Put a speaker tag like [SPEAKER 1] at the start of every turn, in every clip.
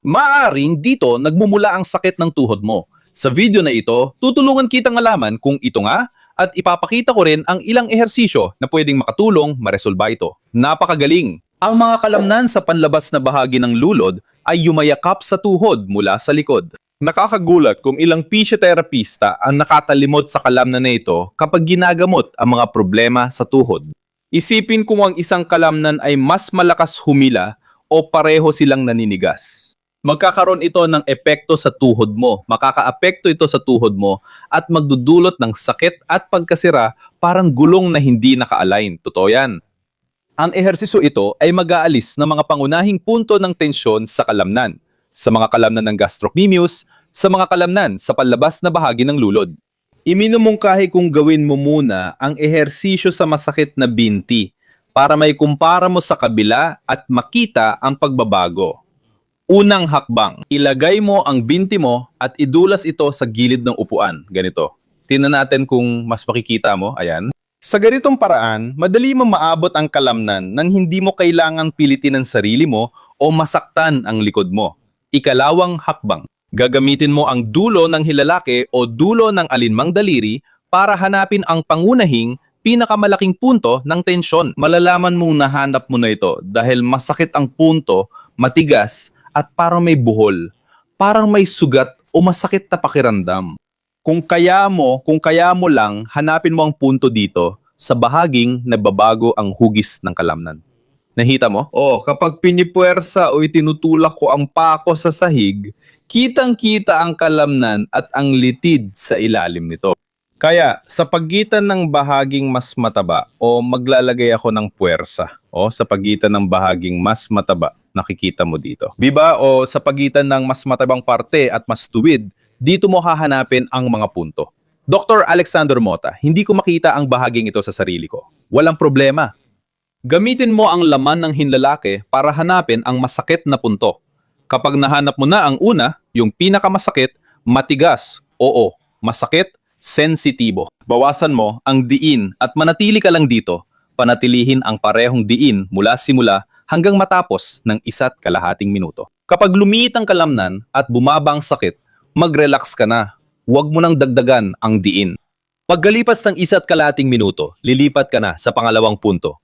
[SPEAKER 1] Maaring dito nagmumula ang sakit ng tuhod mo. Sa video na ito, tutulungan kitang malaman kung ito nga at ipapakita ko rin ang ilang ehersisyo na pwedeng makatulong maresolba ito. Napakagaling! Ang mga kalamnan sa panlabas na bahagi ng lulod ay yumayakap sa tuhod mula sa likod. Nakakagulat kung ilang pisyoterapista ang nakatalimod sa kalamnan na ito kapag ginagamot ang mga problema sa tuhod. Isipin kung ang isang kalamnan ay mas malakas humila o pareho silang naninigas. Magkakaroon ito ng epekto sa tuhod mo. Makakaapekto ito sa tuhod mo at magdudulot ng sakit at pagkasira parang gulong na hindi naka-align. Totoo yan. Ang ehersisyo ito ay mag-aalis ng mga pangunahing punto ng tensyon sa kalamnan. Sa mga kalamnan ng gastrocnemius, sa mga kalamnan sa panlabas na bahagi ng lulod. Iminumungkahi kung gawin mo muna ang ehersisyo sa masakit na binti para may kumpara mo sa kabila at makita ang pagbabago. Unang hakbang, ilagay mo ang binti mo at idulas ito sa gilid ng upuan. Ganito. Tingnan natin kung mas makikita mo. Ayan. Sa ganitong paraan, madali mo maabot ang kalamnan nang hindi mo kailangang pilitin ang sarili mo o masaktan ang likod mo. Ikalawang hakbang, gagamitin mo ang dulo ng hilalaki o dulo ng alinmang daliri para hanapin ang pangunahing pinakamalaking punto ng tensyon. Malalaman mong nahanap mo na ito dahil masakit ang punto, matigas, at parang may buhol, parang may sugat o masakit na pakiramdam. Kung kaya mo lang, hanapin mo ang punto dito sa bahaging nababago ang hugis ng kalamnan. Nahita mo? Kapag pinipuwersa o itinutulak ko ang pako sa sahig, kitang-kita ang kalamnan at ang litid sa ilalim nito. Kaya, sa pagitan ng bahaging mas mataba o maglalagay ako ng puwersa sa pagitan ng bahaging mas mataba, nakikita mo dito. Diba? O sa pagitan ng mas matabang parte at mas tuwid, dito mo hahanapin ang mga punto. Dr. Alexander Mota, hindi ko makita ang bahaging ito sa sarili ko. Walang problema. Gamitin mo ang laman ng hinlalaki para hanapin ang masakit na punto. Kapag nahanap mo na ang una, yung pinakamasakit, matigas, masakit, sensitibo. Bawasan mo ang diin at manatili ka lang dito. Panatilihin ang parehong diin mula simula hanggang matapos ng 1.5 minuto. Kapag lumiit ang kalamnan at bumaba ang sakit, mag-relax ka na. Huwag mo nang dagdagan ang diin. Pagkalipas ng 1.5 minuto, lilipat ka na sa pangalawang punto.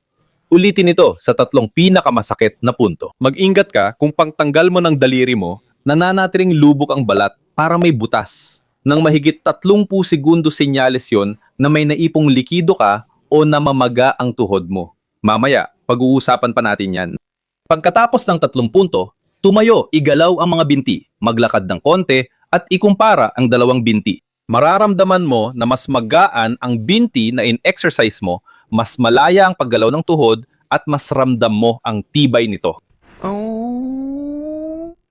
[SPEAKER 1] Ulitin ito sa 3 pinakamasakit na punto. Mag-ingat ka kung pangtanggal mo ng daliri mo, nananatiling lubok ang balat para may butas. Nang mahigit 30 segundo senyales yon na may naipong likido ka o namamaga ang tuhod mo. Mamaya, pag-uusapan pa natin yan. Pagkatapos ng 3 punto, tumayo, igalaw ang mga binti, maglakad ng konti at ikumpara ang 2 binti. Mararamdaman mo na mas magaan ang binti na in-exercise mo, mas malaya ang paggalaw ng tuhod at mas ramdam mo ang tibay nito.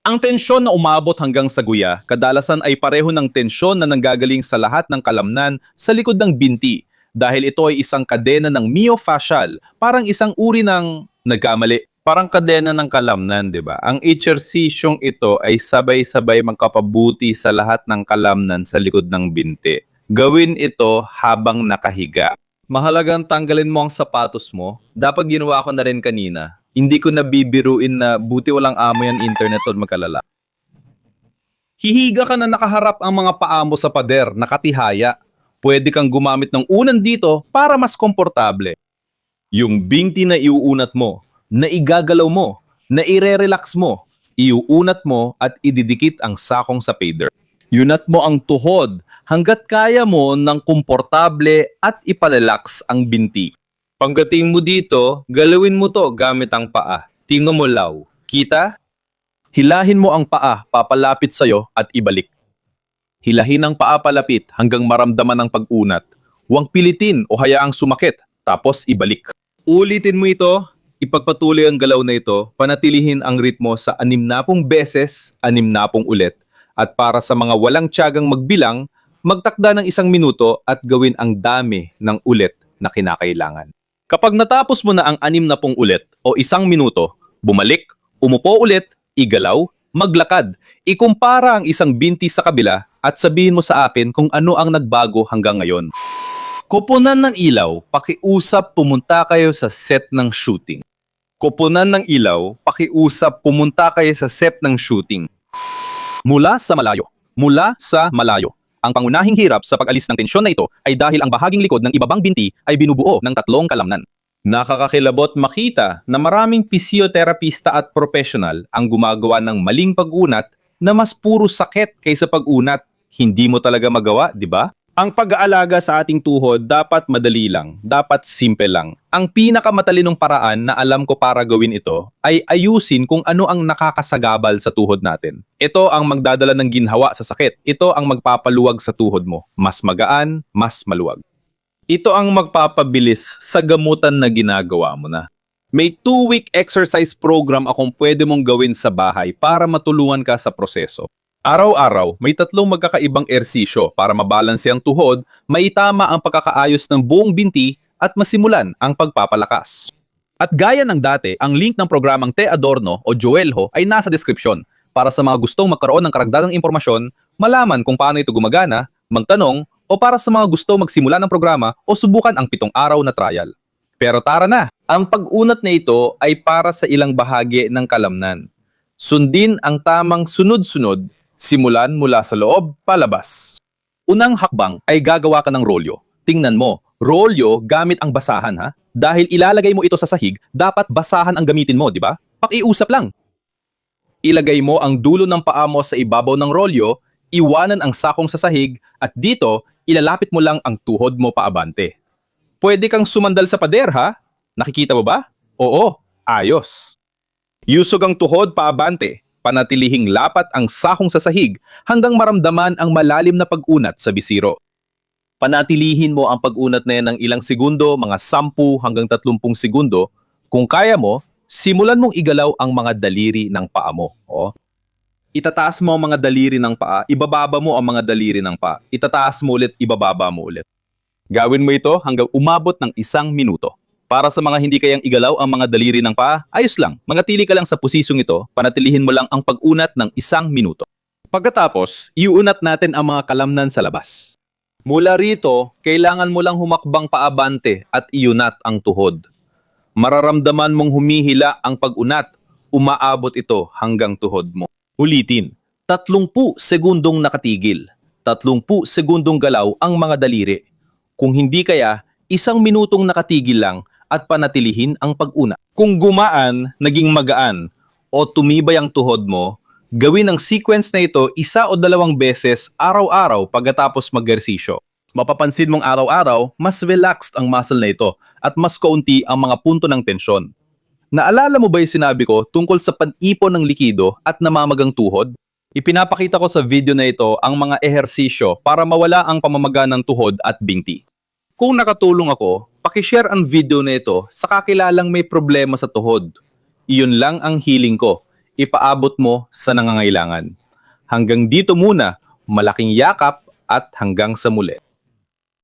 [SPEAKER 1] Ang tensyon na umabot hanggang sa guya, kadalasan ay pareho ng tensyon na nanggagaling sa lahat ng kalamnan sa likod ng binti dahil ito ay isang kadena ng myofascial, parang isang uri ng nagkamali. Parang kadena ng kalamnan, di ba? Ang ejersisyong ito ay sabay-sabay magkapabuti sa lahat ng kalamnan sa likod ng binti. Gawin ito habang nakahiga. Mahalagang tanggalin mo ang sapatos mo. Dapat ginawa ko na rin kanina. Hindi ko nabibiruin na buti walang amo yan internet o magkalala. Hihiga ka na nakaharap ang mga paa mo sa pader, nakatihaya. Pwede kang gumamit ng unan dito para mas komportable. Yung binti na iuunat mo, na igagalaw mo, na ire-relax mo, iuunat mo at ididikit ang sakong sa pader. Yunat mo ang tuhod hanggat kaya mo ng komportable at ipalalax ang binti. Pagdating mo dito, galawin mo to gamit ang paa. Tingnan mo law. Kita? Hilahin mo ang paa papalapit sa'yo at ibalik. Hilahin ang paa palapit hanggang maramdaman ang pag-unat. Huwag pilitin o hayaang sumakit, tapos ibalik. Ulitin mo ito, ipagpatuloy ang galaw na ito, panatilihin ang ritmo sa 60 beses, 60 ulit. At para sa mga walang tiyagang magbilang, magtakda ng 1 minuto at gawin ang dami ng ulit na kinakailangan. Kapag natapos mo na ang 60 ulit o 1 minuto, bumalik, umupo ulit, igalaw, maglakad, ikumpara ang isang binti sa kabila at sabihin mo sa akin kung ano ang nagbago hanggang ngayon. Koponan ng ilaw, pakiusap pumunta kayo sa set ng shooting. Koponan ng ilaw, pakiusap pumunta kayo sa set ng shooting. Mula sa malayo. Mula sa malayo. Ang pangunahing hirap sa pag-alis ng tensyon na ito ay dahil ang bahaging likod ng ibabang binti ay binubuo ng tatlong kalamnan. Nakakakilabot makita na maraming pisioterapista at profesional ang gumagawa ng maling pag-unat na mas puro sakit kaysa pag-unat. Hindi mo talaga magawa, di ba? Ang pag-aalaga sa ating tuhod dapat madali lang, dapat simple lang. Ang pinakamatalinong paraan na alam ko para gawin ito ay ayusin kung ano ang nakakasagabal sa tuhod natin. Ito ang magdadala ng ginhawa sa sakit. Ito ang magpapaluwag sa tuhod mo. Mas magaan, mas maluwag. Ito ang magpapabilis sa gamutan na ginagawa mo na. May 2-week exercise program akong pwede mong gawin sa bahay para matulungan ka sa proseso. Araw-araw, may 3 magkakaibang ersisyo para mabalanse ang tuhod, maitama ang pagkakaayos ng buong binti at masimulan ang pagpapalakas. At gaya ng dati, ang link ng programang Te Adorno o Joelho ay nasa description para sa mga gustong magkaroon ng karagdagang impormasyon, malaman kung paano ito gumagana, magtanong, o para sa mga gusto magsimula ng programa o subukan ang 7 araw na trial. Pero tara na! Ang pag-unat na ito ay para sa ilang bahagi ng kalamnan. Sundin ang tamang sunod-sunod, simulan mula sa loob palabas. Unang hakbang ay gagawa ka ng rolyo. Tingnan mo, rolyo gamit ang basahan ha. Dahil ilalagay mo ito sa sahig, dapat basahan ang gamitin mo, di ba? Pakiusap lang. Ilagay mo ang dulo ng paa mo sa ibabaw ng rolyo, iwanan ang sakong sa sahig, at dito, ilalapit mo lang ang tuhod mo paabante. Pwede kang sumandal sa pader ha? Nakikita mo ba? Oo, ayos. Yusog ang tuhod paabante. Panatilihing lapat ang sakong sa sahig hanggang maramdaman ang malalim na pag-unat sa bisiro. Panatilihin mo ang pag-unat na yan ng ilang segundo, mga 10 hanggang 30 segundo. Kung kaya mo, simulan mong igalaw ang mga daliri ng paa mo. Itataas mo ang mga daliri ng paa, ibababa mo ang mga daliri ng paa. Itataas mo ulit, ibababa mo ulit. Gawin mo ito hanggang umabot ng 1 minuto. Para sa mga hindi kayang igalaw ang mga daliri ng paa, ayos lang. Mangatili ka lang sa posisyong ito, panatilihin mo lang ang pag-unat ng 1 minuto. Pagkatapos, iunat natin ang mga kalamnan sa labas. Mula rito, kailangan mo lang humakbang paabante at iunat ang tuhod. Mararamdaman mong humihila ang pag-unat, umaabot ito hanggang tuhod mo. Ulitin, 30 segundong nakatigil, 30 segundong galaw ang mga daliri. Kung hindi kaya, 1 minutong nakatigil lang at panatilihin ang pag-unat. Kung gumaan, naging magaan, o tumibay ang tuhod mo, gawin ang sequence na ito 1 o 2 beses araw-araw pagkatapos mag-ersisyo. Mapapansin mong araw-araw, mas relaxed ang muscle na ito at mas kaunti ang mga punto ng tensyon. Naalala mo ba yung sinabi ko tungkol sa pan-ipon ng likido at namamagang tuhod? Ipinapakita ko sa video na ito ang mga ehersisyo para mawala ang pamamaga ng tuhod at binti. Kung nakatulong ako, pakishare ang video na ito sa kakilalang may problema sa tuhod. Iyon lang ang hiling ko. Ipaabot mo sa nangangailangan. Hanggang dito muna, malaking yakap at hanggang sa muli.